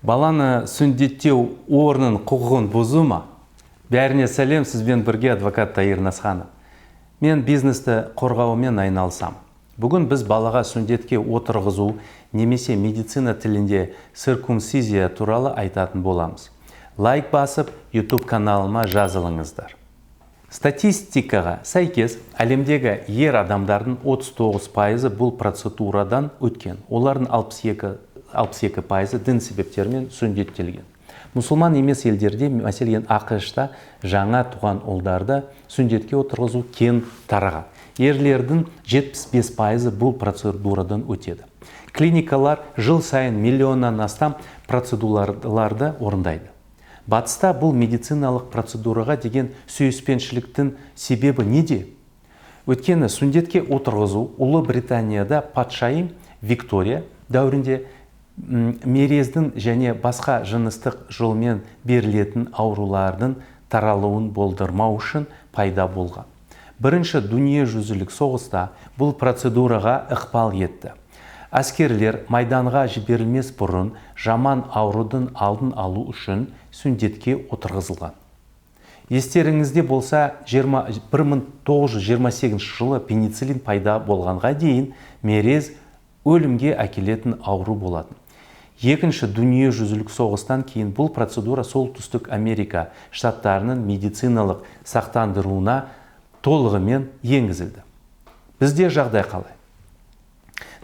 Баланы сүндеттеу орнын құқығын бұзу ма? Бәріне сәлем, сізбен бірге адвокат Таир Насханов. Мен бизнесті қорғаумен айналсам. Бүгін біз балаға сүндетке отырғызу немесе медицина тілінде циркумцизия туралы айтатын боламыз. Лайк басып, YouTube каналыма жазылыңыздар. Статистикаға сәйкес, әлемдегі ер адамдардың 39% бұл процедурадан өткен. Олардың 62% дін себептермен сүндеттелген. Мұсылман емес елдерде, мәселен ақш-та жаңа туған ұлдарды сүндетке отырғызу кең тараған. Ерлердің 75% бұл процедурадан өтеді. Клиникалар жыл сайын миллионнан астам процедураларды орындайды. Батыста бұл медициналық процедураға деген сүйіспеншіліктің себебі неде? Өйткені сүндетке отырғызу Ұлы Британияда патшайым Виктория дәуірінде мерездің және басқа жыныстық жолмен берілетін аурулардың таралуын болдырмау үшін пайда болған. Бірінші дүниежүзілік соғыста бұл процедураға ықпал етті. Әскерлер майданға жіберілмес бұрын жаман аурудың алдын алу үшін сүндетке отырғызылған. Естеріңізде болса, 1928 жылы пенициллин пайда болғанға дейін мерез өлімге әкелетін ауру болатын. Екінші дүниежүзілік соғыстан кейін бұл процедура Солтүстік Америка штаттарының медициналық сақтандыруына толығымен енгізілді. Бізде жағдай қалай?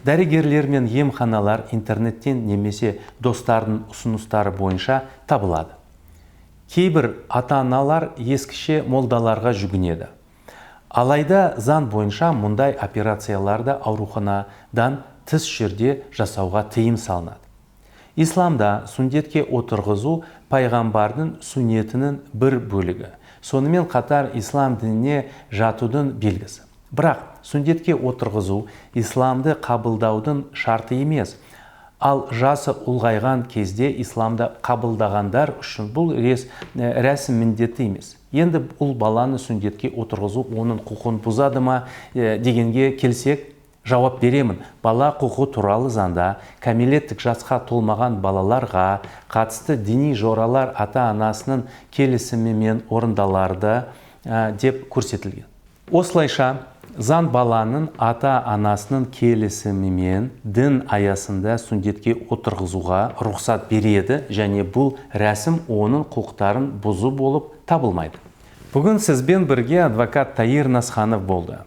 Дәрігерлер мен емханалар интернеттен немесе достардың ұсыныстары бойынша табылады. Кейбір ата-аналар ескіше молдаларға жүгінеді. Алайда заң бойынша мұндай операцияларды ауруханадан тыс жерде жасауға тыйым салынады. Исламда сүндетке отырғызу пайғамбардың сүннетінің бір бөлігі. Сонымен қатар ислам дініне жатудың белгісі. Бірақ сүндетке отырғызу исламды қабылдаудың шарты емес. Ал жасы ұлғайған кезде исламды қабылдағандар үшін бұл рәсім міндетті емес. Енді бұл баланы сүндетке отырғызу оның құқын бұзады ма дегенге келсек, жауап беремін. Бала құқы туралы заңда кәмелеттік жасқа толмаған балаларға қатысты діни жоралар ата-анасының келісімімен орындалады деп көрсетілген. Осылайша, заң баланың ата-анасының келісімімен дін аясында сүндетке отырғызуға рұқсат береді және бұл рәсім оның құқықтарын бұзу болып табылмайды. Бүгін сізбен бірге адвокат Таир Насханов болды.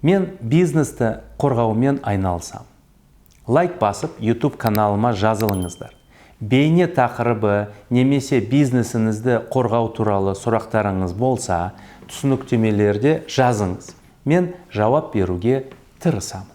Мен бизнесті қорғаумен айналсам. Лайк басып, YouTube каналыма жазылыңыздар. Бейне тақырыбы немесе бизнесіңізді қорғау туралы сұрақтарыңыз болса, түсініктемелерде жазыңыз. Мен жауап беруге тырысамын.